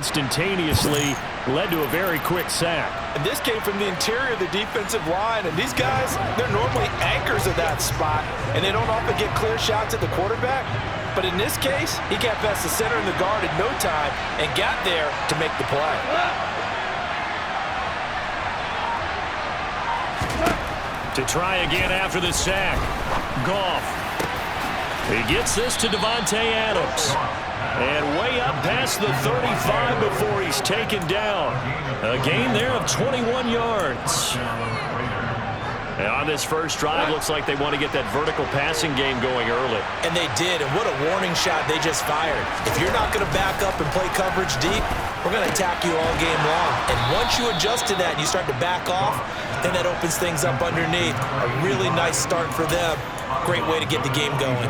instantaneously led to a very quick sack. And this came from the interior of the defensive line, and these guys, they're normally anchors of that spot, and they don't often get clear shots at the quarterback. But in this case, he got past the center and the guard in no time and got there to make the play. To try again after the sack. Goff. He gets this to Davante Adams. And way up past the 35 before he's taken down. A gain there of 21 yards. And on this first drive, looks like they want to get that vertical passing game going early. And they did, and what a warning shot they just fired. If you're not going to back up and play coverage deep, we're going to attack you all game long. And once you adjust to that and you start to back off, then that opens things up underneath. A really nice start for them. Great way to get the game going.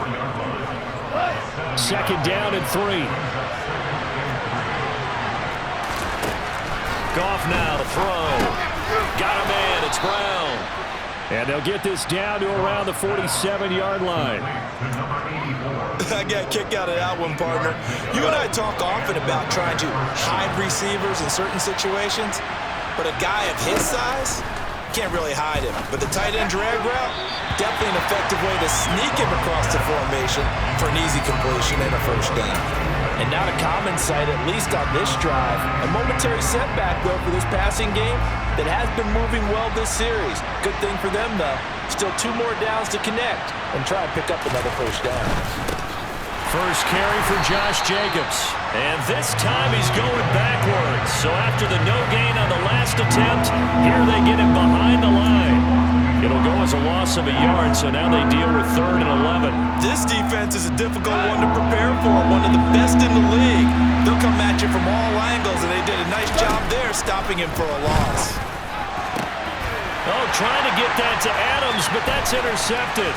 Second down and 3. Goff now to throw. Got a man. It's Brown. And they'll get this down to around the 47-yard line. I got a kick out of that one, partner. You and I talk often about trying to hide receivers in certain situations, but a guy of his size can't really hide him. But the tight end drag route, definitely an effective way to sneak him across the formation for an easy completion and a first down. And not a common sight, at least on this drive. A momentary setback, though, for this passing game that has been moving well this series. Good thing for them, though. Still 2 more downs to connect and try and pick up another first down. First carry for Josh Jacobs. And this time he's going backwards. So after the no gain on the last attempt, here they get him behind the line. It'll go as a loss of a yard, so now they deal with 3rd and 11. This defense is a difficult one to prepare for, one of the best in the league. They'll come at you from all angles, and they did a nice job there stopping him for a loss. Oh, trying to get that to Adams, but that's intercepted.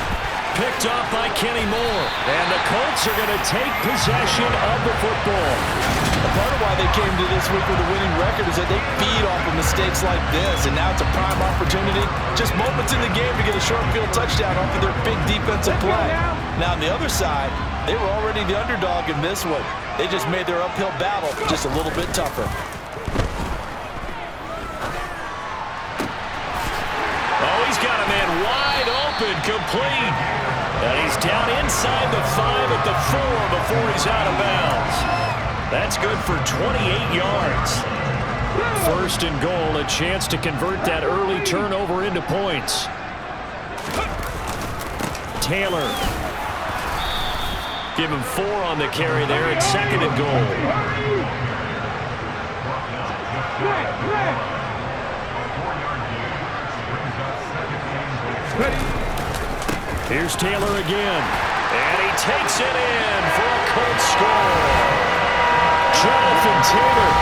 Picked off by Kenny Moore. And the Colts are going to take possession of the football. A part of why they came to this week with a winning record is that they feed off of mistakes like this, and now it's a prime opportunity, just moments in the game to get a short field touchdown off of their big defensive play. Now on the other side, they were already the underdog in this one. They just made their uphill battle just a little bit tougher. Oh, he's got a man wide open, complete. And he's down inside the 5 at the 4 before he's out of bounds. That's good for 28 yards. First and goal, a chance to convert that early turnover into points. Taylor. Give him 4 on the carry there. It's 2nd and goal. Here's Taylor again. And he takes it in for a Colts score. Jonathan Taylor,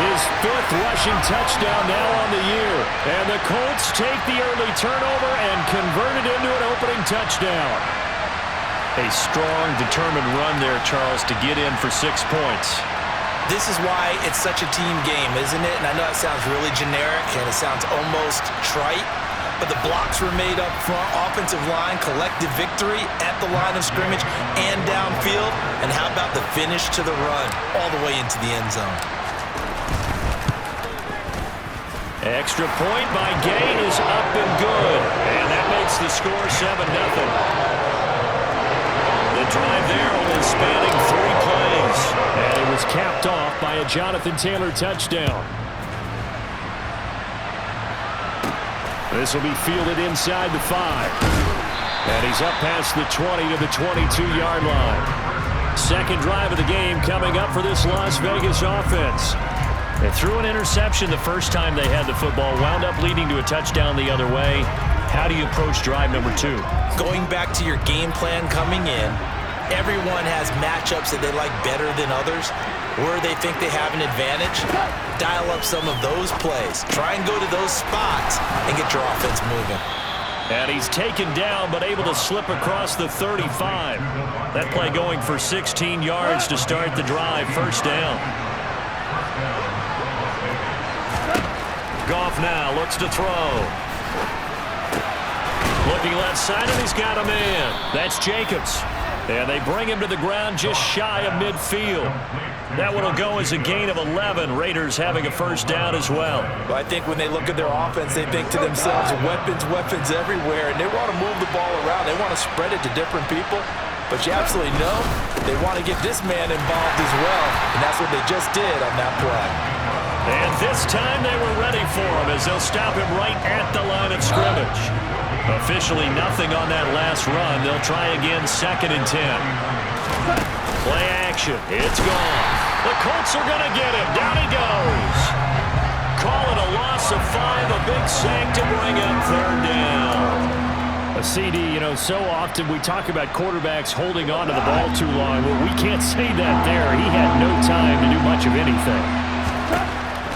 his 5th rushing touchdown now on the year. And the Colts take the early turnover and convert it into an opening touchdown. A strong, determined run there, Charles, to get in for 6 points. This is why it's such a team game, isn't it? And I know it sounds really generic and it sounds almost trite, but the blocks were made up front, offensive line, collective victory at the line of scrimmage and downfield. And how about the finish to the run all the way into the end zone? Extra point by Gay is up and good. And that makes the score 7-0. The drive there only spanning 3 plays. And it was capped off by a Jonathan Taylor touchdown. This will be fielded inside the 5. And he's up past the 20 to the 22-yard line. Second drive of the game coming up for this Las Vegas offense. They threw an interception the first time they had the football, wound up leading to a touchdown the other way. How do you approach drive number 2? Going back to your game plan coming in, everyone has matchups that they like better than others. Where they think they have an advantage, dial up some of those plays. Try and go to those spots and get your offense moving. And he's taken down but able to slip across the 35. That play going for 16 yards to start the drive. First down. Goff now looks to throw. Looking left side, and he's got a man. That's Jacobs. And they bring him to the ground just shy of midfield. That one will go as a gain of 11. Raiders having a first down as well. Well, I think when they look at their offense, they think to themselves, weapons, weapons everywhere, and they want to move the ball around. They want to spread it to different people. But you absolutely know they want to get this man involved as well, and that's what they just did on that play. And this time they were ready for him as they'll stop him right at the line of scrimmage. Officially nothing on that last run. They'll try again, 2nd and 10. Play action. It's gone. The Colts are going to get him. Down he goes. Call it a loss of 5. A big sack to bring up 3rd down. A CD, you know, so often we talk about quarterbacks holding on to the ball too long. Well, we can't say that there. He had no time to do much of anything.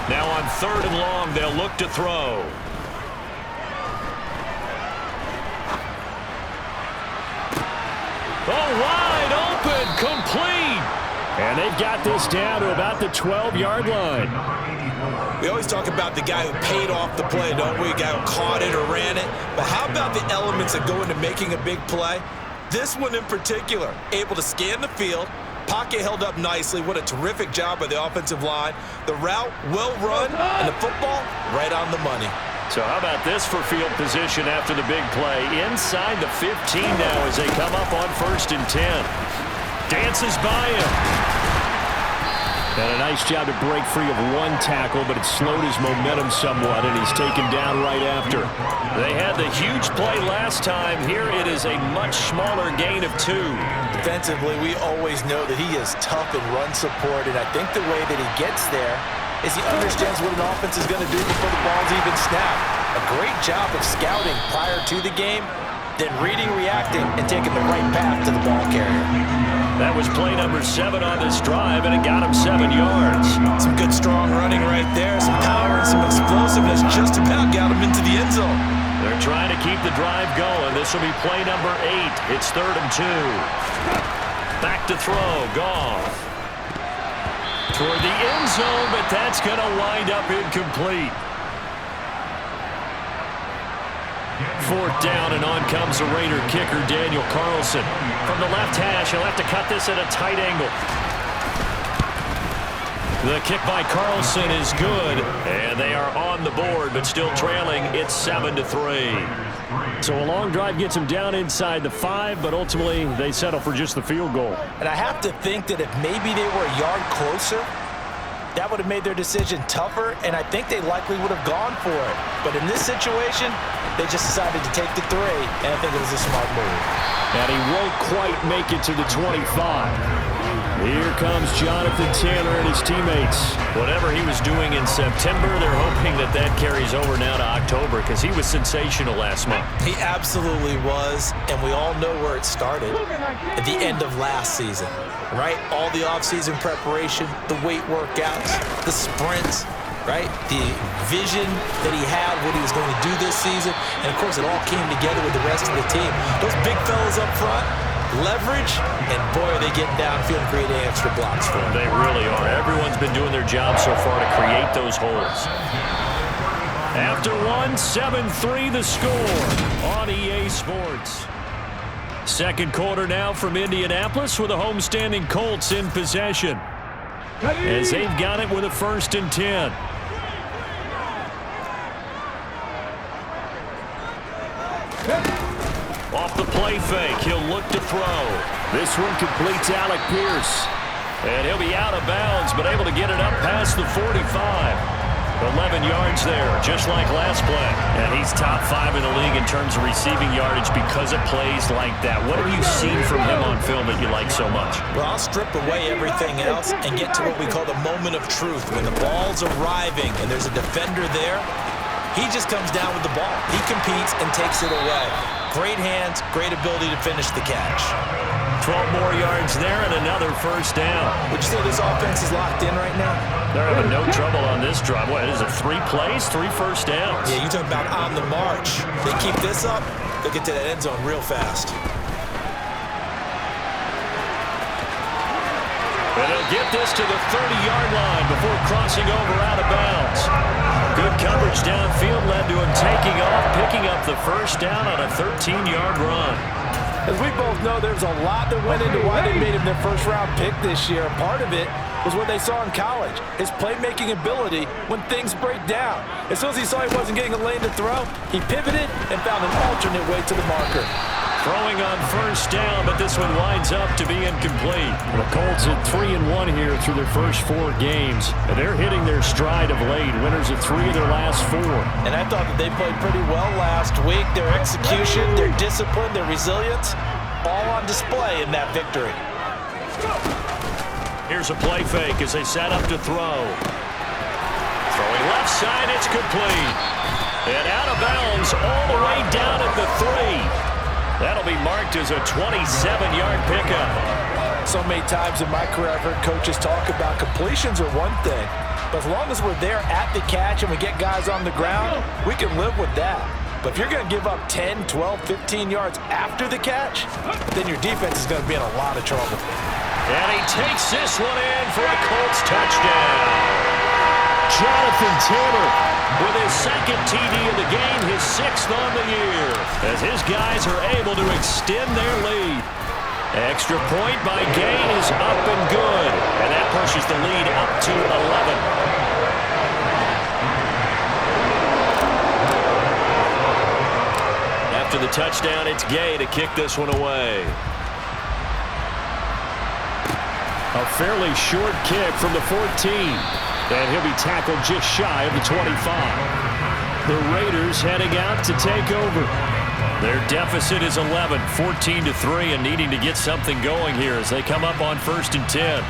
Now on 3rd and long, they'll look to throw. Oh, wide open, complete. And they've got this down to about the 12-yard line. We always talk about the guy who paid off the play, don't we? The guy who caught it or ran it. But how about the elements that go into making a big play? This one in particular, able to scan the field, pocket held up nicely. What a terrific job by the offensive line. The route well run, and the football right on the money. So how about this for field position after the big play? Inside the 15 now as they come up on 1st and 10. Dances by him. And a nice job to break free of one tackle, but it slowed his momentum somewhat, and he's taken down right after. They had the huge play last time. Here it is a much smaller gain of 2. Defensively, we always know that he is tough in run support, and I think the way that he gets there is he understands what an offense is going to do before the ball's even snapped. A great job of scouting prior to the game, then reading, reacting, and taking the right path to the ball carrier. That was play number 7 on this drive, and it got him 7 yards. Some good, strong running right there, some power and some explosiveness. Just about got him into the end zone. They're trying to keep the drive going. This will be play number 8. It's 3rd and 2. Back to throw, Goff. Toward the end zone, but that's going to wind up incomplete. 4th down, and on comes the Raider kicker, Daniel Carlson. From the left hash, he'll have to cut this at a tight angle. The kick by Carlson is good, and they are on the board, but still trailing. It's 7-3. So a long drive gets them down inside the 5, but ultimately they settle for just the field goal. And I have to think that if maybe they were a yard closer, that would have made their decision tougher, and I think they likely would have gone for it. But in this situation, they just decided to take the 3, and I think it was a smart move. And he won't quite make it to the 25. Here comes Jonathan Taylor and his teammates. Whatever he was doing in September, they're hoping that that carries over now to October because he was sensational last month. He absolutely was, and we all know where it started at the end of last season, right? All the offseason preparation, the weight workouts, the sprints, right? The vision that he had, what he was going to do this season, and, of course, it all came together with the rest of the team. Those big fellas up front, leverage, and boy, are they getting downfield and creating extra blocks for him. They really are. Everyone's been doing their job so far to create those holes. After 7-3 the score on EA Sports. 2nd quarter now from Indianapolis with the homestanding Colts in possession, as they've got it with a 1st and 10. Off the play fake, he'll look to throw. This one completes Alec Pierce. And he'll be out of bounds, but able to get it up past the 45. 11 yards there, just like last play. And he's top 5 in the league in terms of receiving yardage because of plays like that. What have you seen from him on film that you like so much? Well, I'll strip away everything else and get to what we call the moment of truth. When the ball's arriving and there's a defender there, he just comes down with the ball. He competes and takes it away. Great hands, great ability to finish the catch. 12 more yards there and another 1st down. Would you say this offense is locked in right now? They're having no trouble on this drive. What is it, 3 plays, 3 first downs? Yeah, you talk about on the march. They keep this up, they'll get to that end zone real fast. And they'll get this to the 30-yard line before crossing over out of bounds. Good coverage downfield led to him taking off, picking up the 1st down on a 13-yard run. As we both know, there's a lot that went into why they made him their first-round pick this year. Part of it was what they saw in college, his playmaking ability when things break down. As soon as he saw he wasn't getting a lane to throw, he pivoted and found an alternate way to the marker. Throwing on first down, but this one winds up to be incomplete. The Colts at 3-1 here through their first 4 games. And they're hitting their stride of late. Winners of 3 of their last 4. And I thought that they played pretty well last week. Their execution, their discipline, their resilience, all on display in that victory. Here's a play fake as they set up to throw. Throwing left side, it's complete. And out of bounds all the way down at the 3. That'll be marked as a 27-yard pickup. So many times in my career I've heard coaches talk about completions are one thing, but as long as we're there at the catch and we get guys on the ground, we can live with that. But if you're going to give up 10, 12, 15 yards after the catch, then your defense is going to be in a lot of trouble. And he takes this one in for a Colts touchdown. Jonathan Taylor with his second TD of the game, his 6th on the year, as his guys are able to extend their lead. Extra point by Gain is up and good, and that pushes the lead up to 11. After the touchdown, it's Gay to kick this one away. A fairly short kick from the 14. And he'll be tackled just shy of the 25. The Raiders heading out to take over. Their deficit is 11, 14-3, and needing to get something going here as they come up on 1st and 10.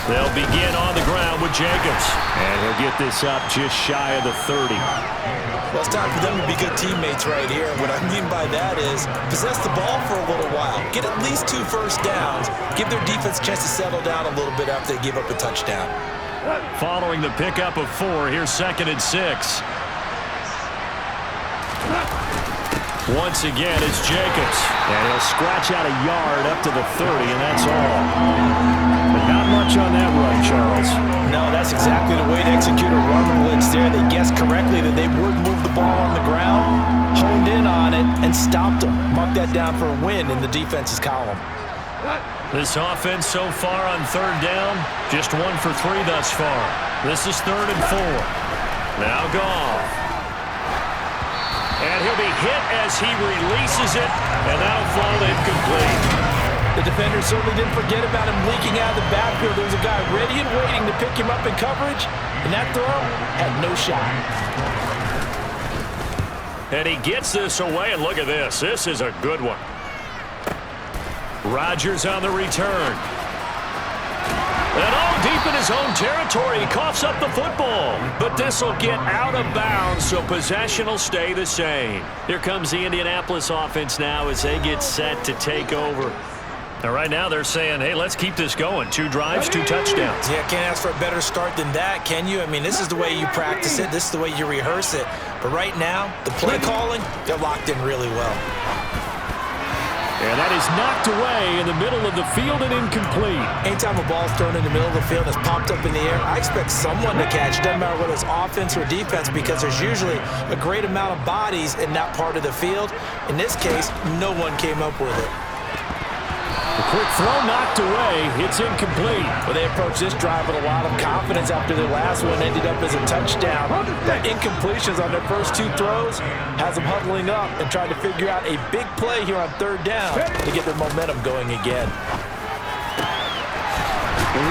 They'll begin on the ground with Jacobs. And he'll get this up just shy of the 30. Well, it's time for them to be good teammates right here. What I mean by that is possess the ball for a little while. Get at least 2 first downs. Give their defense a chance to settle down a little bit after they give up a touchdown. Following the pickup of 4, here's 2nd and 6. Once again, it's Jacobs. And he'll scratch out a yard up to the 30, and that's all. But not much on that run, Charles. No, that's exactly the way to execute a run blitz there. They guessed correctly that they would move the ball on the ground, honed in on it, and stopped them. Mark that down for a win in the defense's column. This offense so far on 3rd down, just 1 for 3 thus far. This is 3rd and 4. Now Goff. And he'll be hit as he releases it, and that'll fall incomplete. The defender certainly didn't forget about him leaking out of the backfield. There was a guy ready and waiting to pick him up in coverage, and that throw had no shot. And he gets this away, and look at this. This is a good one. Rodgers on the return. And all deep in his own territory, he coughs up the football. But this will get out of bounds, so possession will stay the same. Here comes the Indianapolis offense now as they get set to take over. Now, right now, they're saying, hey, let's keep this going. 2 drives, 2 touchdowns. Yeah, can't ask for a better start than that, can you? I mean, this is the way you practice it. This is the way you rehearse it. But right now, the play calling, they're locked in really well. And that is knocked away in the middle of the field and incomplete. Anytime a ball's thrown in the middle of the field and it's popped up in the air, I expect someone to catch. Doesn't matter whether it's offense or defense, because there's usually a great amount of bodies in that part of the field. In this case, no one came up with it. The quick throw knocked away. It's incomplete. Well, they approached this drive with a lot of confidence after their last one ended up as a touchdown. That incompletions on their first 2 throws has them huddling up and trying to figure out a big play here on 3rd down to get their momentum going again.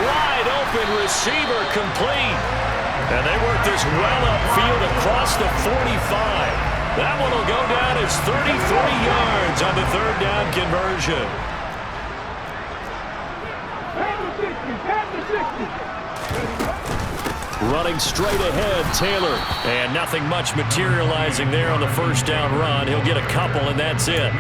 Wide open receiver complete. And they work this well upfield across the 45. That one will go down as 33 yards on the 3rd down conversion. Running straight ahead, Taylor. And nothing much materializing there on the 1st down run. He'll get a couple, and that's it.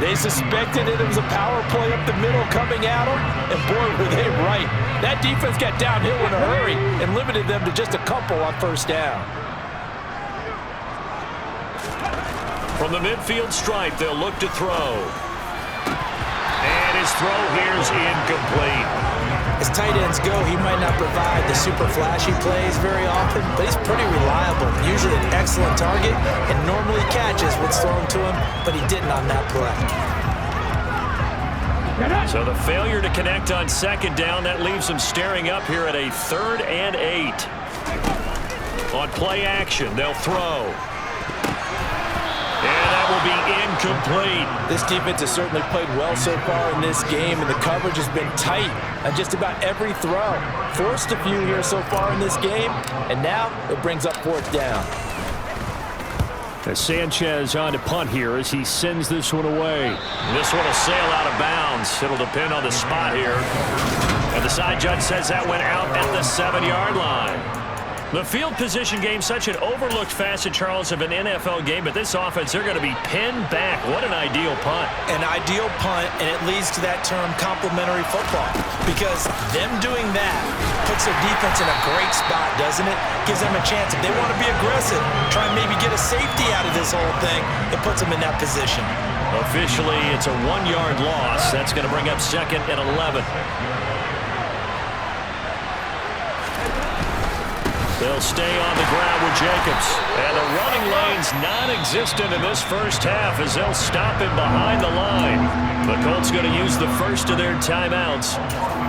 They suspected it was a power play up the middle coming at them, and boy, were they right. That defense got downhill in a hurry and limited them to just a couple on 1st down. From the midfield stripe, they'll look to throw. And his throw here is incomplete. As tight ends go, he might not provide the super flashy plays very often, but he's pretty reliable. Usually an excellent target and normally catches what's thrown to him, but he didn't on that play. So the failure to connect on second down, that leaves him staring up here at a 3rd and 8. On play action, they'll throw. And that will be incomplete. This defense has certainly played well so far in this game, and the coverage has been tight on just about every throw. Forced a few here so far in this game, and now it brings up 4th down. As Sanchez on to punt here as he sends this one away. This one will sail out of bounds. It'll depend on the spot here. And the side judge says that went out at the 7-yard line. The field position game, such an overlooked facet, Charles, of an NFL game, but this offense, they're going to be pinned back. What an ideal punt. An ideal punt, and it leads to that term complementary football, because them doing that puts their defense in a great spot, doesn't it? Gives them a chance. If they want to be aggressive, try and maybe get a safety out of this whole thing, it puts them in that position. Officially, it's a 1-yard loss. That's going to bring up 2nd and 11. They'll stay on the ground with Jacobs. And the running lane's non-existent in this first half as they'll stop him behind the line. The Colts going to use the first of their timeouts.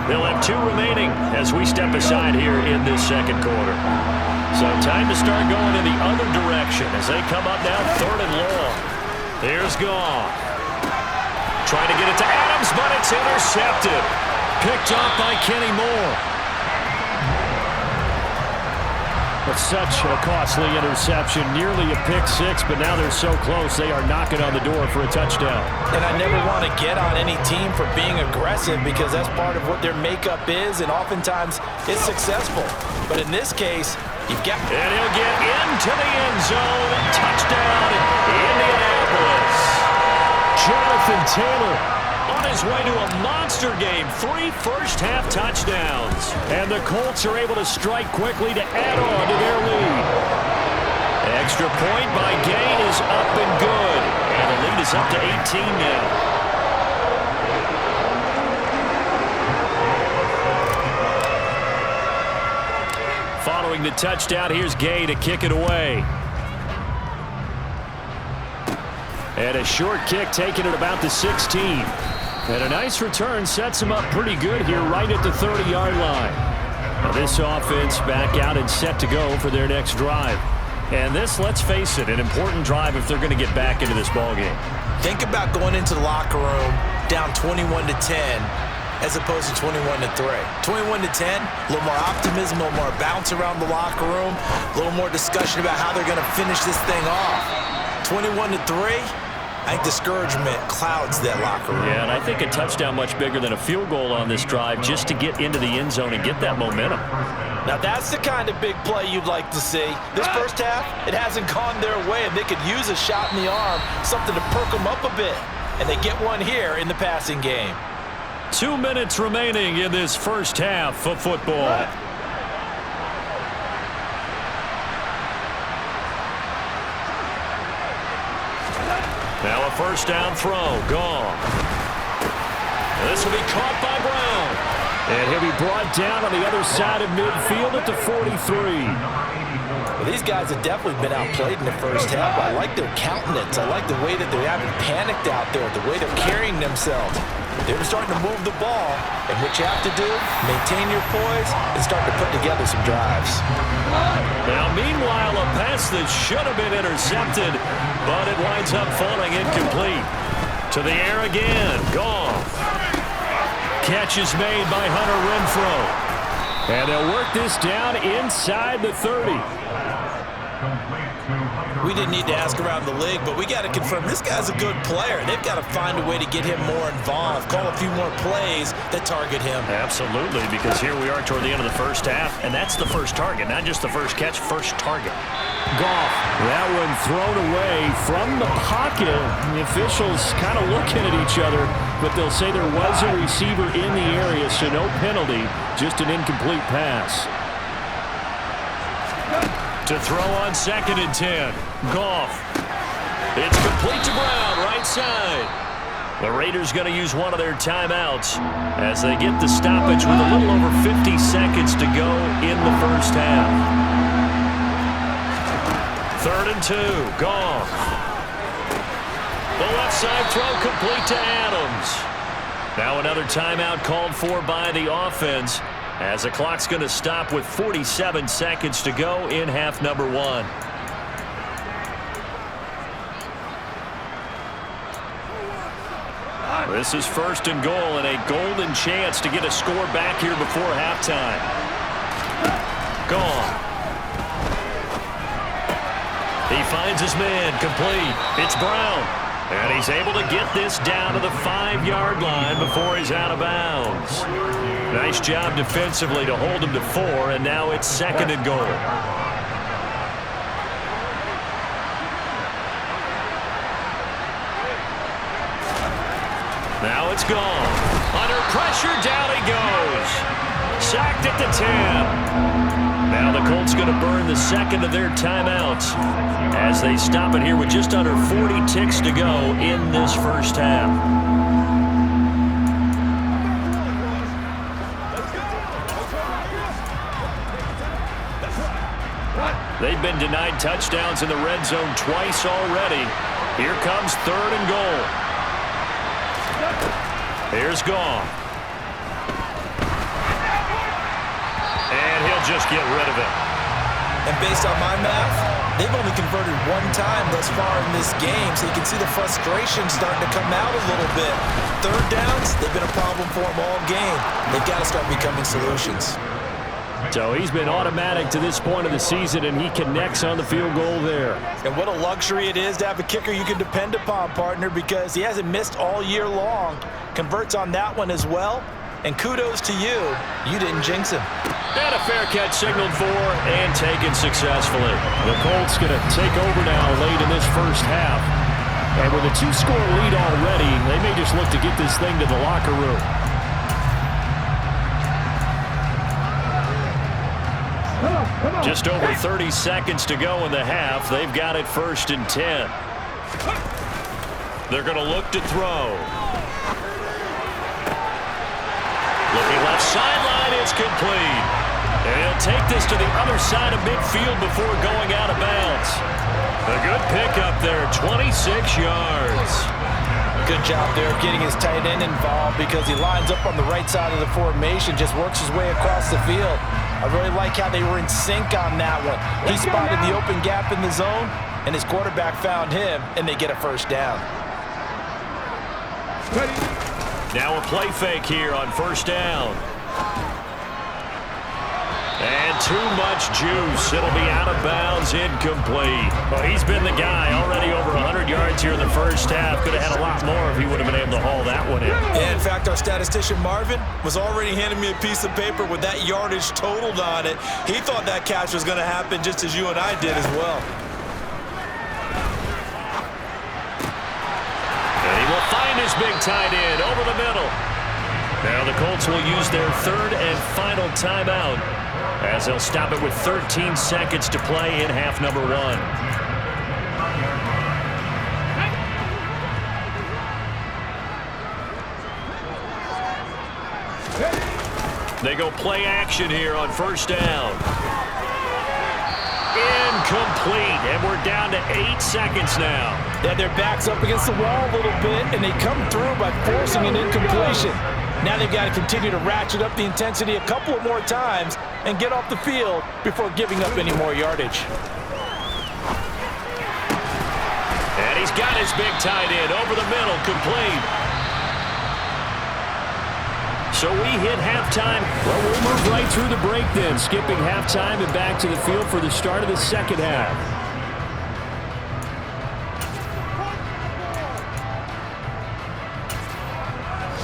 They'll have 2 remaining as we step aside here in this second quarter. So time to start going in the other direction as they come up now 3rd and long. Here's Goff. Trying to get it to Adams, but it's intercepted. Picked off by Kenny Moore. But such a costly interception, nearly a pick-6, but now they're so close they are knocking on the door for a touchdown. And I never want to get on any team for being aggressive because that's part of what their makeup is, and oftentimes it's successful. But in this case, you've got... And he'll get into the end zone. Touchdown, Indianapolis. Jonathan Taylor on his way to a monster game. 3 first-half touchdowns. And the Colts are able to strike quickly to add on to their lead. Extra point by Gay is up and good. And the lead is up to 18 now. Following the touchdown, here's Gay to kick it away. And a short kick taken at about the 16. And a nice return sets him up pretty good here right at the 30-yard line. Now this offense back out and set to go for their next drive. And this, let's face it, an important drive if they're going to get back into this ballgame. Think about going into the locker room down 21-10 as opposed to 21-3. 21-10, a little more optimism, a little more bounce around the locker room, a little more discussion about how they're going to finish this thing off. 21-3. I think discouragement clouds that locker room. Yeah, and I think a touchdown much bigger than a field goal on this drive just to get into the end zone and get that momentum. Now that's the kind of big play you'd like to see. This first half, it hasn't gone their way, and they could use a shot in the arm, something to perk them up a bit. And they get one here in the passing game. 2 minutes remaining in this first half of football. Now a first down throw. Gone. This will be caught by Brown. And he'll be brought down on the other side of midfield at the 43. Well, these guys have definitely been outplayed in the first half. I like their countenance. I like the way that they haven't panicked out there, the way they're carrying themselves. They're starting to move the ball, and what you have to do, maintain your poise and start to put together some drives. Now, meanwhile, a pass that should have been intercepted, but it winds up falling incomplete. To the air again. Goff. Catch is made by Hunter Renfrow. And they'll work this down inside the 30. We didn't need to ask around the league, but we got to confirm this guy's a good player. They've got to find a way to get him more involved, call a few more plays that target him. Absolutely, because here we are toward the end of the first half, and that's the first target, not just the first catch, first target. Goff, that one thrown away from the pocket. The officials kind of looking at each other, but they'll say there was a receiver in the area, so no penalty, just an incomplete pass. To throw on 2nd and 10. Goff. It's complete to Brown, right side. The Raiders going to use one of their timeouts as they get the stoppage with a little over 50 seconds to go in the first half. 3rd and 2, Goff. The left side throw complete to Adams. Now another timeout called for by the offense as the clock's going to stop with 47 seconds to go in half number 1. This is 1st and goal and a golden chance to get a score back here before halftime. Gone. He finds his man complete. It's Brown. And he's able to get this down to the 5-yard line before he's out of bounds. Nice job defensively to hold him to 4, and now it's 2nd and goal. Now it's gone. Under pressure, down he goes. Sacked at the 10. Now the Colts going to burn the 2nd of their timeouts as they stop it here with just under 40 ticks to go in this first half. They've been denied touchdowns in the red zone twice already. Here comes 3rd and goal. Here's Goff. And he'll just get rid of it. And based on my math, they've only converted one time thus far in this game, so you can see the frustration starting to come out a little bit. 3rd downs, they've been a problem for them all game. They've got to start becoming solutions. So he's been automatic to this point of the season, and he connects on the field goal there. And what a luxury it is to have a kicker you can depend upon, partner, because he hasn't missed all year long. Converts on that one as well. And kudos to you. You didn't jinx him. And a fair catch signaled for and taken successfully. The Colts going to take over now late in this first half. And with a 2-score lead already, they may just look to get this thing to the locker room. Just over 30 seconds to go in the half. They've got it 1st and 10. They're going to look to throw. Looking left sideline, it's complete. And he'll take this to the other side of midfield before going out of bounds. A good pickup there, 26 yards. Good job there of getting his tight end involved because he lines up on the right side of the formation, just works his way across the field. I really like how they were in sync on that one. He spotted the open gap in the zone, and his quarterback found him, and they get a 1st down. Now a play fake here on 1st down. And too much juice. It'll be out of bounds, incomplete. Well, he's been the guy already over 100 yards here in the first half. Could have had a lot more if he would have been able to haul that one in. Yeah, in fact, our statistician Marvin was already handing me a piece of paper with that yardage totaled on it. He thought that catch was going to happen just as you and I did as well. And he will find his big tight end over the middle. Now the Colts will use their 3rd and final timeout as they'll stop it with 13 seconds to play in half number 1. They go play action here on 1st down. Incomplete, and we're down to 8 seconds now. Yeah, their back's up against the wall a little bit, and they come through by forcing an incompletion. Now they've got to continue to ratchet up the intensity a couple of more times and get off the field before giving up any more yardage. And he's got his big tight end over the middle, complete. So we hit halftime. Well, we'll move right through the break then, skipping halftime and back to the field for the start of the second half.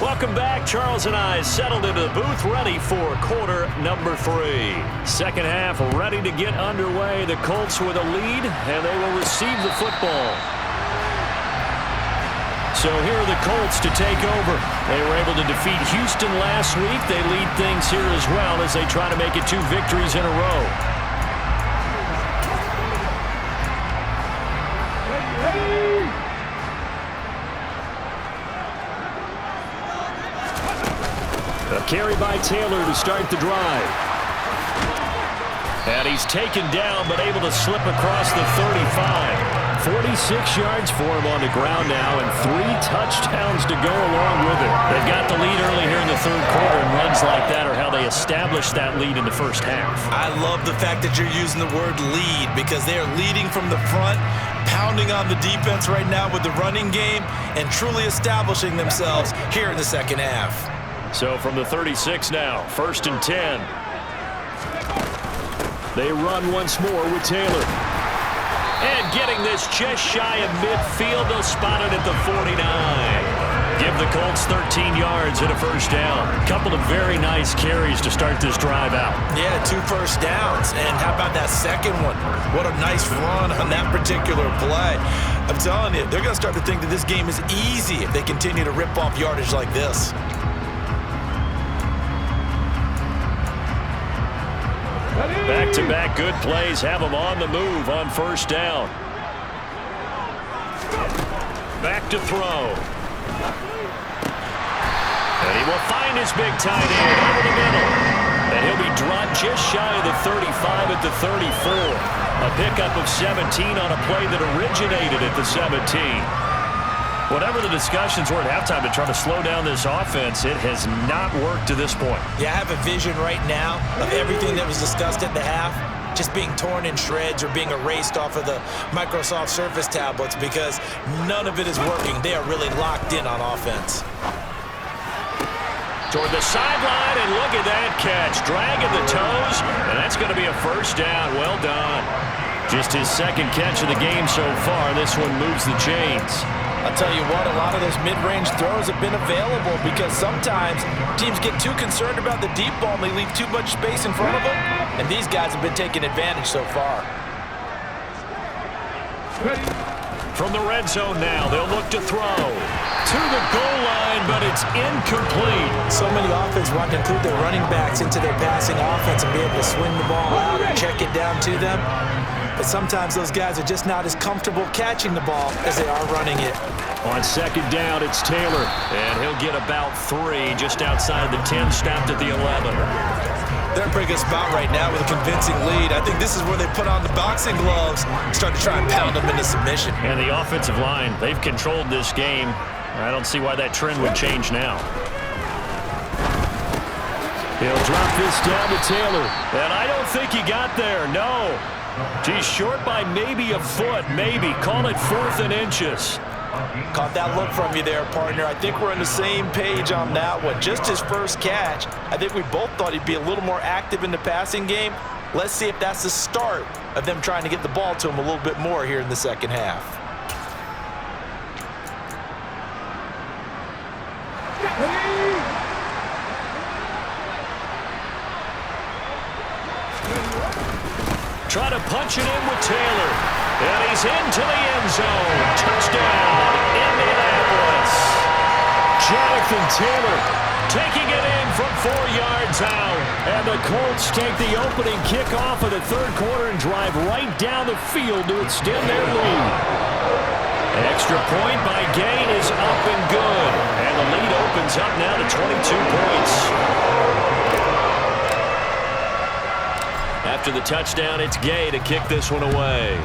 Welcome back. Charles and I settled into the booth ready for quarter number 3. Second half ready to get underway. The Colts with a lead, and they will receive the football. So here are the Colts to take over. They were able to defeat Houston last week. They lead things here as well as they try to make it 2 victories in a row. carry by Taylor to start the drive. And he's taken down, but able to slip across the 35. 46 yards for him on the ground now, and 3 touchdowns to go along with it. They've got the lead early here in the third quarter, and runs like that are how they established that lead in the first half. I love the fact that you're using the word lead, because they are leading from the front, pounding on the defense right now with the running game, and truly establishing themselves here in the second half. So from the 36 now, 1st and 10. They run once more with Taylor. And getting this just shy of midfield, they'll spot it at the 49. Give the Colts 13 yards and a first down. A couple of very nice carries to start this drive out. Yeah, 2 first downs. And how about that second one? What a nice run on that particular play. I'm telling you, they're going to start to think that this game is easy if they continue to rip off yardage like this. Back-to-back good plays have them on the move on first down. Back to throw. And he will find his big tight end over the middle. And he'll be dropped just shy of the 35 at the 34. A pickup of 17 on a play that originated at the 17. Whatever the discussions were at halftime to try to slow down this offense, it has not worked to this point. Yeah, I have a vision right now of everything that was discussed at the half just being torn in shreds or being erased off of the Microsoft Surface tablets, because none of it is working. They are really locked in on offense. Toward the sideline, and look at that catch. Dragging the toes, and that's going to be a first down. Well done. Just his second catch of the game so far. This one moves the chains. I'll tell you what, a lot of those mid-range throws have been available, because sometimes teams get too concerned about the deep ball and they leave too much space in front of them, and these guys have been taking advantage so far. From the red zone now, they'll look to throw to the goal line, but it's incomplete. So many offenses want to include their running backs into their passing offense and be able to swing the ball out and check it down to them. But sometimes those guys are just not as comfortable catching the ball as they are running it. On second down, it's Taylor, and he'll get about 3 just outside the 10, stopped at the 11. They're in a pretty good spot right now with a convincing lead. I think this is where they put on the boxing gloves, start to try and pound them into submission. And the offensive line, they've controlled this game. I don't see why that trend would change now. He'll drop this down to Taylor, and I don't think he got there, no. He's short by maybe a foot, maybe. Call it 4th and inches. Caught that look from you there, partner. I think we're on the same page on that one. Just his first catch, I think we both thought he'd be a little more active in the passing game. Let's see if that's the start of them trying to get the ball to him a little bit more here in the second half. Try to punch it in with Taylor. And he's into the end zone. Touchdown, Indianapolis. Jonathan Taylor taking it in from 4 yards out. And the Colts take the opening kickoff of the third quarter and drive right down the field to extend their lead. An extra point by Gain is up and good. And the lead opens up now to 22 points. After the touchdown, it's Gay to kick this one away.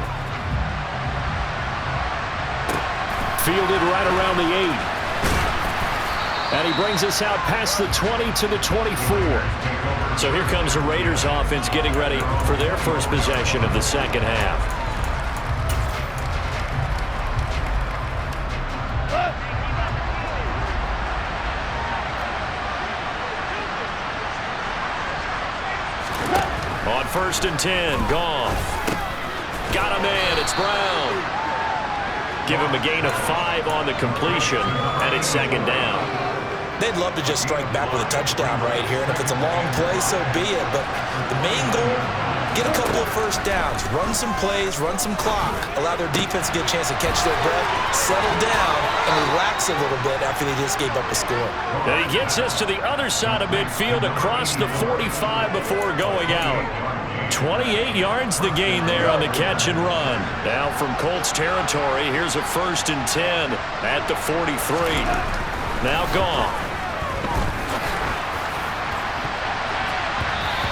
Fielded right around the 8. And he brings us out past the 20 to the 24. So here comes the Raiders offense getting ready for their first possession of the second half. On 1st and 10, Goff. Got him in, it's Brown. Give him a gain of 5 on the completion, and it's second down. They'd love to just strike back with a touchdown right here, and if it's a long play, so be it. But the main goal, get a couple of first downs, run some plays, run some clock, allow their defense to get a chance to catch their breath, settle down, and relax a little bit after they just gave up a score. And he gets us to the other side of midfield across the 45 before going out. 28 yards the gain there on the catch and run. Now from Colts territory, here's a 1st and 10 at the 43. Now Goff.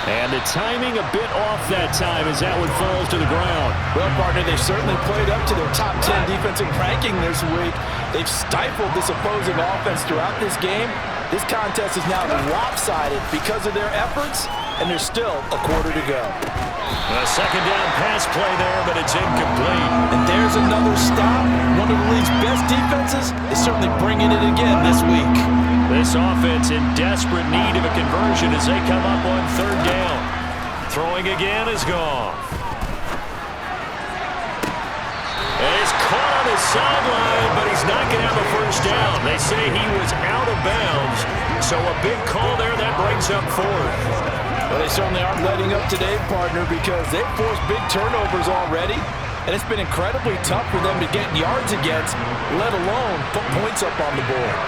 And the timing a bit off that time as that one falls to the ground. Well, partner, they certainly played up to their top 10 defensive ranking this week. They've stifled this opposing offense throughout this game. This contest is now lopsided because of their efforts, and there's still a quarter to go. A second down pass play there, but it's incomplete. And there's another stop. One of the league's best defenses is certainly bringing it again this week. This offense in desperate need of a conversion as they come up on third down. Throwing again is gone. And he's caught on his sideline, but he's not going to have a first down. They say he was out of bounds, so a big call there that brings up fourth. Well, they certainly aren't letting up today, partner, because they've forced big turnovers already, and it's been incredibly tough for them to get yards against, let alone put points up on the board.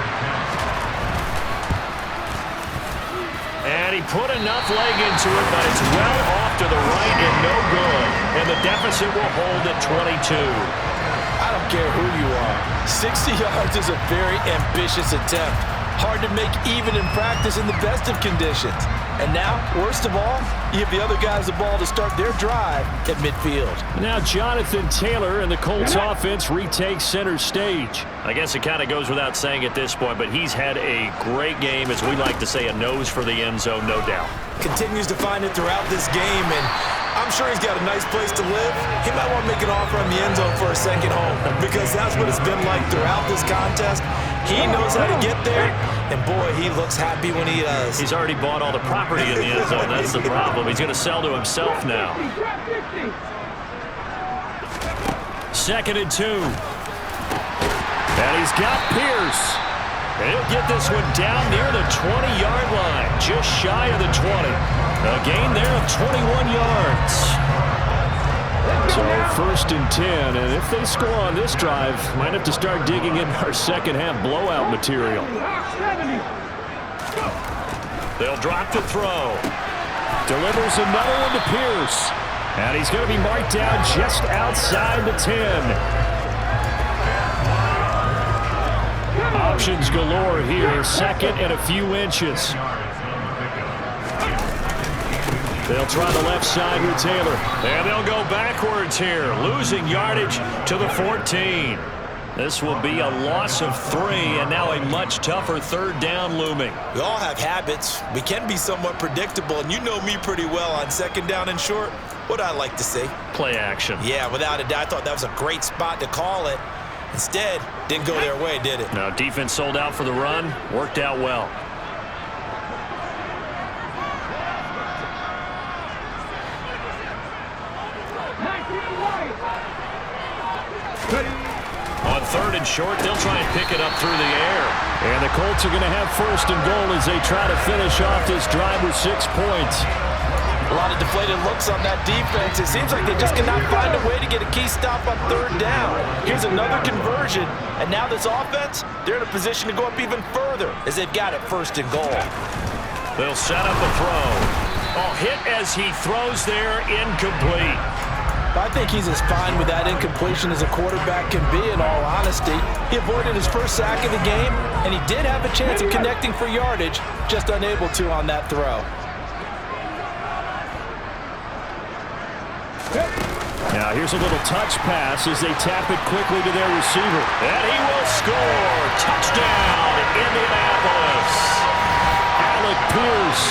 And he put enough leg into it, but it's well off to the right and no good. And the deficit will hold at 22. I don't care who you are. 60 yards is a very ambitious attempt. Hard to make even in practice in the best of conditions. And now, worst of all, you give the other guys the ball to start their drive at midfield. Now Jonathan Taylor and the Colts offense retakes center stage. I guess it kind of goes without saying at this point, but he's had a great game, as we like to say, a nose for the end zone, no doubt. Continues to find it throughout this game, and I'm sure he's got a nice place to live. He might want to make an offer on the end zone for a second home, because that's what it's been like throughout this contest. He knows how to get there, and boy, he looks happy when he does. He's already bought all the property in the end zone. That's the problem. He's going to sell to himself now. 2nd and 2. And he's got Pierce. And he'll get this one down near the 20-yard line, just shy of the 20. A gain there of 21 yards. So 1st and 10, and if they score on this drive, might have to start digging in our second-half blowout material. They'll drop to throw. Delivers another one to Pierce. And he's going to be marked down just outside the 10. Options galore here, 2nd and a few inches. They'll try the left side with Taylor. And they'll go backwards here, losing yardage to the 14. This will be a loss of 3, and now a much tougher third down looming. We all have habits. We can be somewhat predictable, and you know me pretty well on 2nd down and short. What I like to see? Play action. Yeah, without a doubt. I thought that was a great spot to call it. Instead, didn't go their way, did it? No, defense sold out for the run. Worked out well. On 3rd and short, they'll try and pick it up through the air. And the Colts are going to have 1st and goal as they try to finish off this drive with 6 points. A lot of deflated looks on that defense. It seems like they just cannot find a way to get a key stop on 3rd down. Here's another conversion, and now this offense, they're in a position to go up even further as they've got it 1st and goal. They'll set up a throw. Oh, hit as he throws there, incomplete. I think he's as fine with that incompletion as a quarterback can be, in all honesty. He avoided his first sack of the game, and he did have a chance of connecting for yardage, just unable to on that throw. Now here's a little touch pass as they tap it quickly to their receiver. And he will score. Touchdown, Indianapolis. Alec Pierce,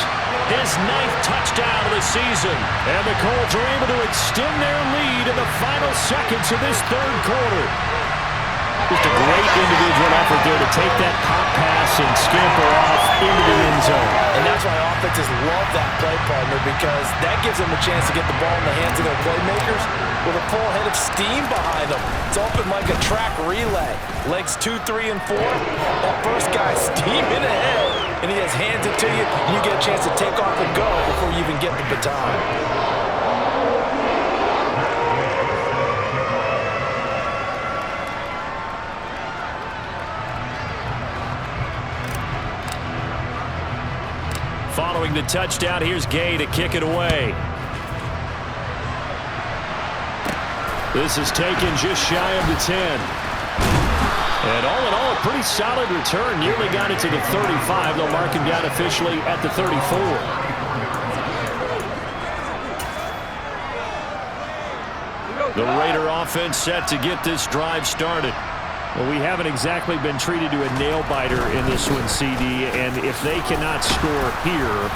his 9th touchdown of the season. And the Colts are able to extend their lead in the final seconds of this 3rd quarter. Just a great individual effort there to take that pop pass and scamper off into the end zone. And that's why offenses love that play, partner, because that gives them a chance to get the ball in the hands of their playmakers with a full head of steam behind them. It's open like a track relay. Legs 2, 3, and 4. That first guy's steaming ahead, and he has hands it to you, and you get a chance to take off and go before you even get the baton. Following the touchdown, here's Gay to kick it away. This is taken just shy of the 10. And all in all, a pretty solid return. Nearly got it to the 35. They'll mark him down officially at the 34. The Raider offense set to get this drive started. Well, we haven't exactly been treated to a nail-biter in this one, CD, and if they cannot score here,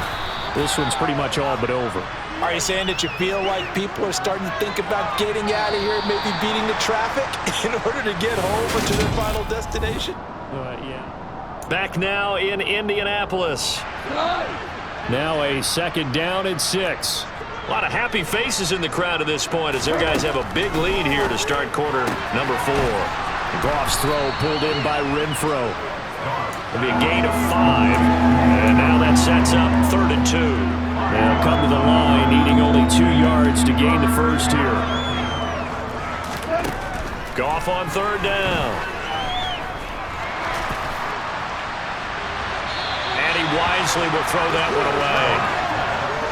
this one's pretty much all but over. Are you saying that you feel like people are starting to think about getting out of here, maybe beating the traffic in order to get home or to their final destination? Yeah. Back now in Indianapolis. Now a second down and 6. A lot of happy faces in the crowd at this point as their guys have a big lead here to start quarter number 4. Goff's throw pulled in by Renfro. It'll be a gain of 5. And now that sets up 3rd and 2. They'll come to the line needing only 2 yards to gain the first here. Goff on 3rd down. And he wisely will throw that one away.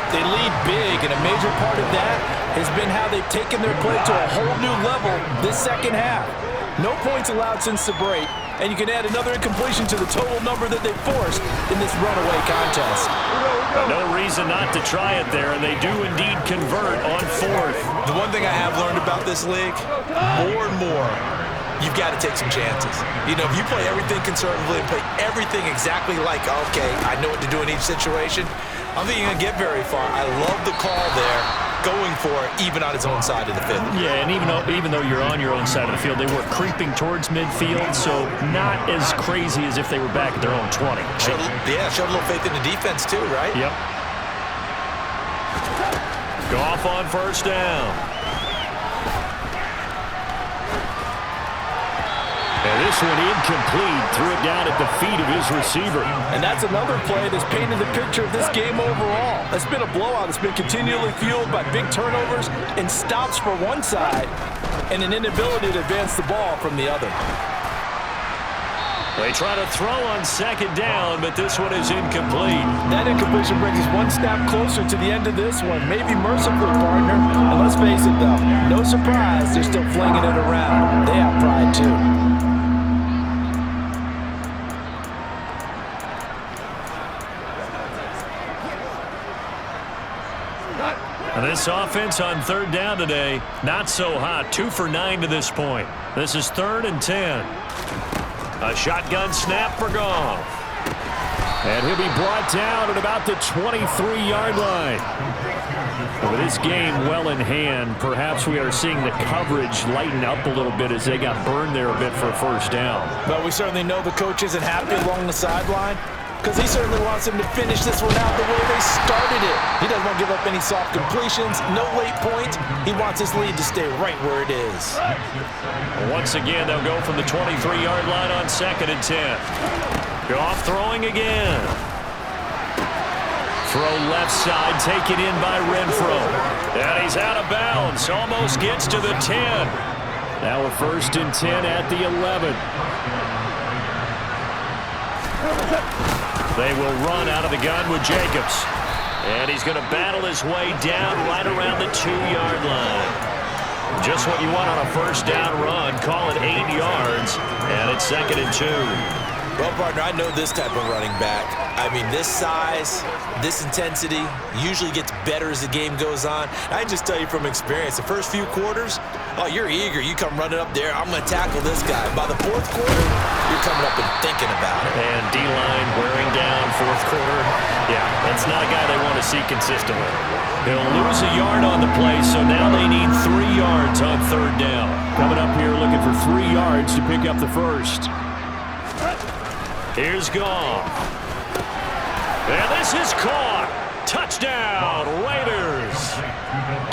They lead big, and a major part of that has been how they've taken their play to a whole new level this second half. No points allowed since the break, and you can add another incompletion to the total number that they forced in this runaway contest. No reason not to try it there, and they do indeed convert on 4th. The one thing I have learned about this league, more and more, you've got to take some chances. You know, if you play everything conservatively and play everything exactly like, okay, I know what to do in each situation, I don't think you're going to get very far. I love the call there, going for it, even on his own side of the field. Yeah, and even though you're on your own side of the field, they were creeping towards midfield, so not as crazy as if they were back at their own 20. Showed a little faith in the defense too, right? Yep. Goff on 1st down. And this one incomplete. Threw it down at the feet of his receiver. And that's another play that's painted the picture of this game overall. It's been a blowout. It's been continually fueled by big turnovers and stops for one side and an inability to advance the ball from the other. They try to throw on 2nd down, but this one is incomplete. That incompletion brings us one step closer to the end of this one. Maybe mercifully, partner. And let's face it, though, no surprise they're still flinging it around. They have pride, too. This offense on 3rd down today, not so hot. 2 for 9 to this point. This is 3rd and 10. A shotgun snap for Goff. And he'll be brought down at about the 23-yard line. With this game well in hand, perhaps we are seeing the coverage lighten up a little bit as they got burned there a bit for a 1st down. But we certainly know the coach isn't happy along the sideline, because he certainly wants them to finish this one out the way they started it. He doesn't want to give up any soft completions, no late points. He wants his lead to stay right where it is. Once again, they'll go from the 23-yard line on 2nd and 10. Goff throwing again. Throw left side, taken in by Renfro. And he's out of bounds, almost gets to the 10. Now a 1st and 10 at the 11. They will run out of the gun with Jacobs. And he's going to battle his way down right around the 2-yard line. Just what you want on a 1st down run. Call it 8 yards. And it's 2nd and 2. Well, partner, I know this type of running back. I mean, this size, this intensity usually gets better as the game goes on. I can just tell you from experience, the first few quarters, oh, you're eager. You come running up there, I'm going to tackle this guy. By the 4th quarter, you're coming up and thinking about it. And D-line wearing down 4th quarter. Yeah, that's not a guy they want to see consistently. They'll lose a yard on the play, so now they need 3 yards on 3rd down. Coming up here looking for 3 yards to pick up the 1st. Here's Goff. And this is caught. Touchdown, Raiders.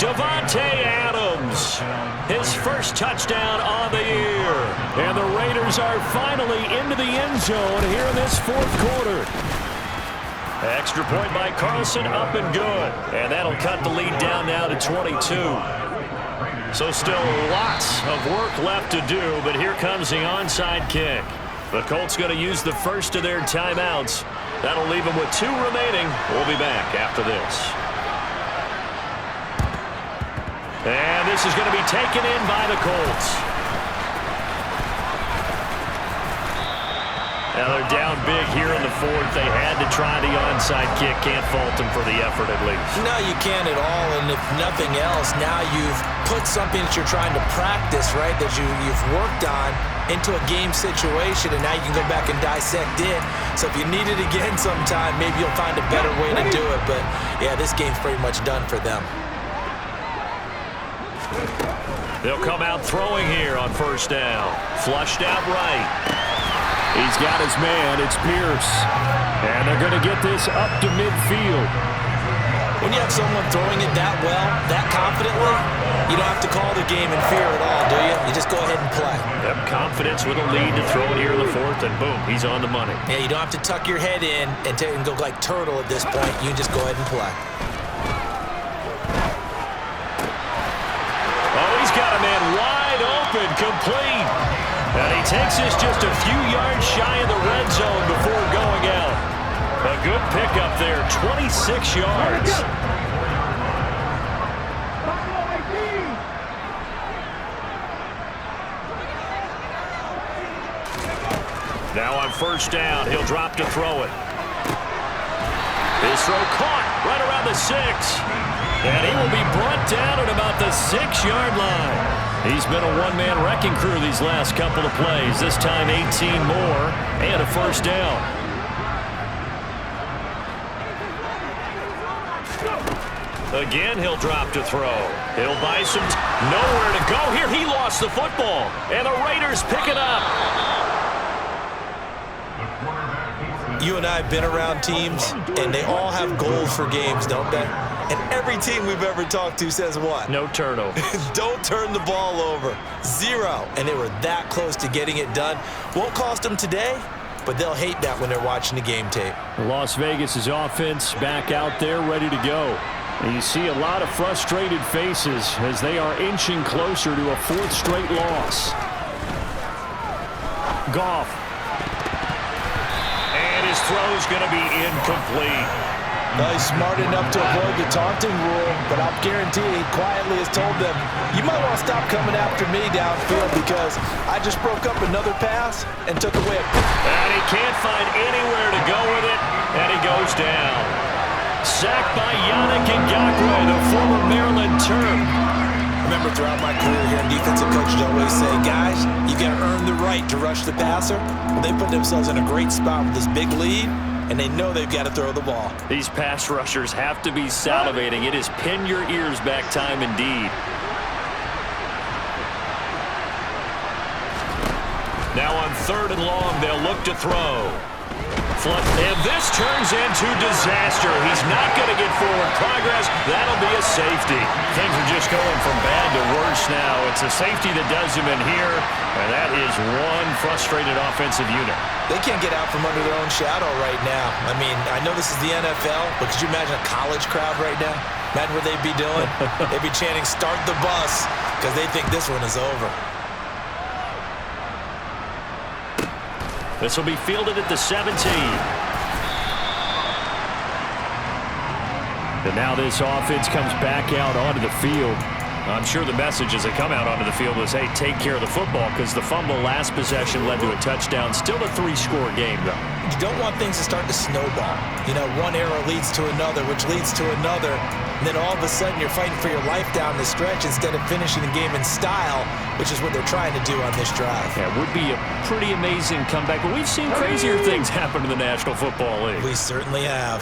Davante Adams, his 1st touchdown on the year. And the Raiders are finally into the end zone here in this 4th quarter. Extra point by Carlson, up and good. And that'll cut the lead down now to 22. So still lots of work left to do, but here comes the onside kick. The Colts going to use the first of their timeouts. That'll leave them with 2 remaining. We'll be back after this. And this is going to be taken in by the Colts. Now they're down big here in the fourth. They had to try the onside kick. Can't fault them for the effort at least. No, you can't at all. And if nothing else, now you've put something that you're trying to practice, right, that you've worked on into a game situation, and now you can go back and dissect it. So if you need it again sometime, maybe you'll find a better way to do it. But, yeah, this game's pretty much done for them. They'll come out throwing here on first down. Flushed out right. He's got his man. It's Pierce. And they're going to get this up to midfield. When you have someone throwing it that well, that confidently, you don't have to call the game in fear at all, do you? You just go ahead and play. Yep, confidence with a lead to throw it here in the fourth, and boom, he's on the money. Yeah, you don't have to tuck your head in and go like turtle at this point. You can just go ahead and play. Oh, he's got a man wide open, complete. And he takes this just a few yards shy of the red zone before going out. A good pickup there, 26 yards. Now on first down, he'll drop to throw it. His throw caught right around the 6. And he will be brought down at about the 6-yard line. He's been a one-man wrecking crew these last couple of plays. This time 18 more and a first down. Again, he'll drop to throw. He'll buy some nowhere to go here. He lost the football. And the Raiders pick it up. You and I have been around teams, and they all have goals for games, don't they? And every team we've ever talked to says what? No turnovers. Don't turn the ball over. 0. And they were that close to getting it done. Won't cost them today, but they'll hate that when they're watching the game tape. Las Vegas' offense back out there ready to go. And you see a lot of frustrated faces as they are inching closer to a 4th straight loss. Goff. And his throw's going to be incomplete. Well, he's smart enough to avoid the taunting rule, but I'll guarantee he quietly has told them, you might want to stop coming after me downfield because I just broke up another pass and took away a... And he can't find anywhere to go with it, and he goes down. Sacked by Yannick Ngakoue, the former Maryland Terp. Remember, throughout my career here in defensive coaches always say, guys, you got to earn the right to rush the passer. Well, they put themselves in a great spot with this big lead, and they know they've got to throw the ball. These pass rushers have to be salivating. It is pin your ears back time indeed. Now on 3rd and long, they'll look to throw. And this turns into disaster. He's not going to get forward progress. That'll be a safety. Things are just going from bad to worse now. It's a safety that does him in here, and that is one frustrated offensive unit. They can't get out from under their own shadow right now. I mean, I know this is the NFL, but could you imagine a college crowd right now? Imagine what they'd be doing. They'd be chanting, start the bus, because they think this one is over. This will be fielded at the 17. And now this offense comes back out onto the field. I'm sure the message as they come out onto the field was, hey, take care of the football, because the fumble last possession led to a touchdown. Still a 3-score game, though. You don't want things to start to snowball. You know, one error leads to another, which leads to another. And then all of a sudden you're fighting for your life down the stretch instead of finishing the game in style, which is what they're trying to do on this drive. Yeah, it would be a pretty amazing comeback, but we've seen crazier things happen in the National Football League. We certainly have.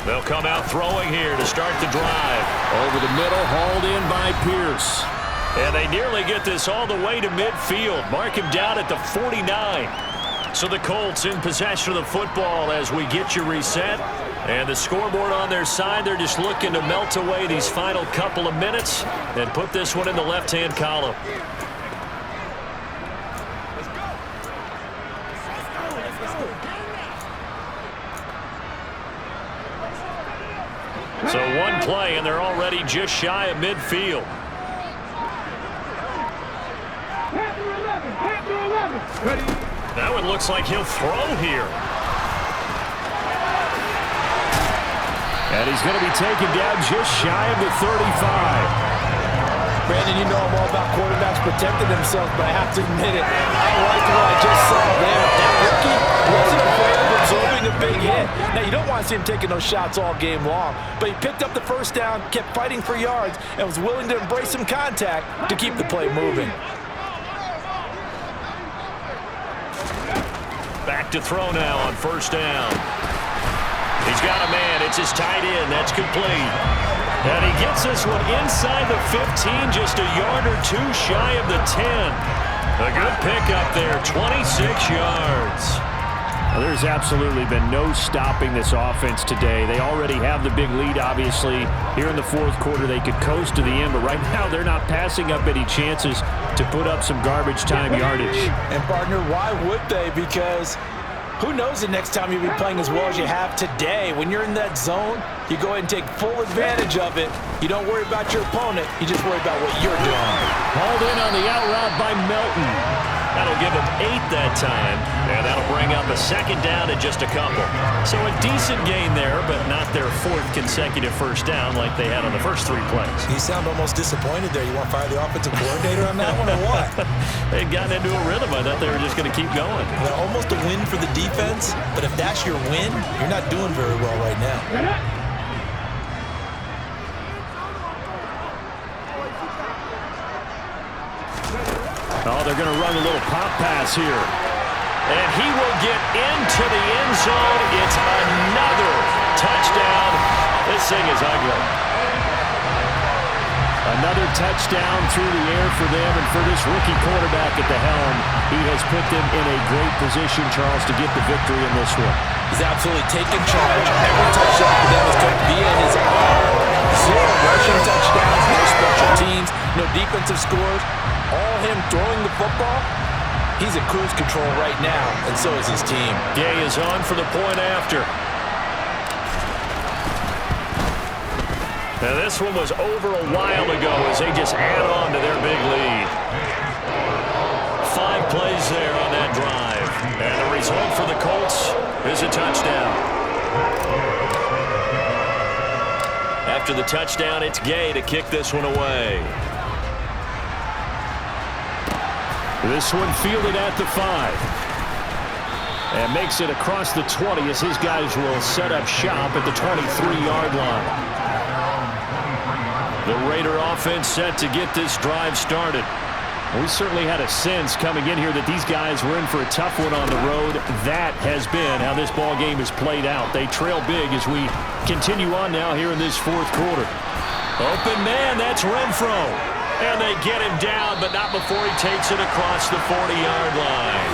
They'll come out throwing here to start the drive. Over the middle, hauled in by Pierce. And they nearly get this all the way to midfield. Mark him down at the 49. So the Colts in possession of the football as we get you reset. And the scoreboard on their side, they're just looking to melt away these final couple of minutes and put this one in the left-hand column. So one play, and they're already just shy of midfield. That one looks like he'll throw here. And he's going to be taken down just shy of the 35. Brandon, you know I'm all about quarterbacks protecting themselves, but I have to admit it. I like what I just saw there. That rookie wasn't afraid of absorbing a big hit. Now, you don't want to see him taking those shots all game long, but he picked up the first down, kept fighting for yards, and was willing to embrace some contact to keep the play moving. Back to throw now on first down. He's got a man. It's his tight end. That's complete. And he gets this one inside the 15, just a yard or two shy of the 10. A good pickup there, 26 yards. Well, there's absolutely been no stopping this offense today. They already have the big lead, obviously. Here in the fourth quarter, they could coast to the end, but right now they're not passing up any chances to put up some garbage time yardage. And, partner, why would they? Because who knows the next time you'll be playing as well as you have today. When you're in that zone, you go ahead and take full advantage of it. You don't worry about your opponent. You just worry about what you're doing. Hauled in on the out route by Melton. That'll give them 8 that time, and that'll bring up a second down and just a couple. So a decent gain there, but not their 4th consecutive first down like they had on the first 3 plays. You sound almost disappointed there. You want to fire the offensive coordinator on that one or what? They'd gotten into a rhythm. I thought they were just going to keep going. Well, almost a win for the defense, but if that's your win, you're not doing very well right now. Oh, they're going to run a little pop pass here. And he will get into the end zone. It's another touchdown. This thing is ugly. Another touchdown through the air for them, and for this rookie quarterback at the helm, he has put them in a great position, Charles, to get the victory in this one. He's absolutely taken charge. Every touchdown for them is going to be in his honor. 0 rushing touchdowns, no special teams, no defensive scores. All him throwing the football. He's in cruise control right now, and so is his team. Gay is on for the point after. Now this one was over a while ago as they just add on to their big lead. 5 plays there on that drive. And the result for the Colts is a touchdown. After the touchdown, it's Gay to kick this one away. This one fielded at the 5. And makes it across the 20 as his guys will set up shop at the 23-yard line. The Raider offense set to get this drive started. We certainly had a sense coming in here that these guys were in for a tough one on the road. That has been how this ball game has played out. They trail big as we continue on now here in this fourth quarter. Open man, that's Renfro. And they get him down, but not before he takes it across the 40-yard line.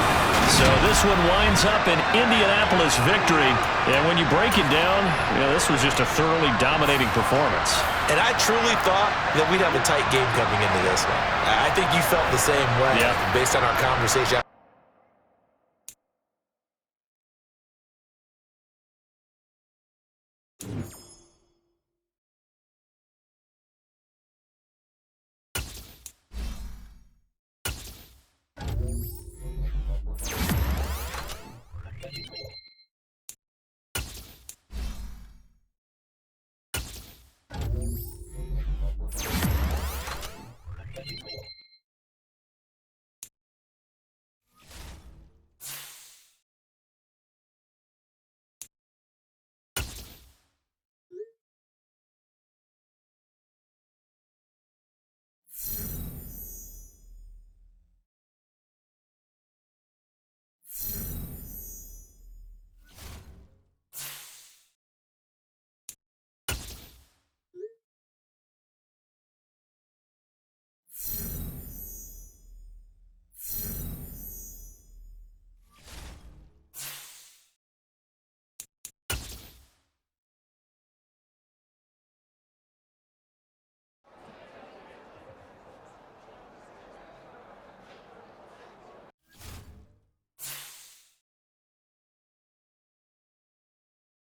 So this one winds up an Indianapolis victory. And when you break it down, this was just a thoroughly dominating performance. And I truly thought that we'd have a tight game coming into this one. I think you felt the same way based on our conversation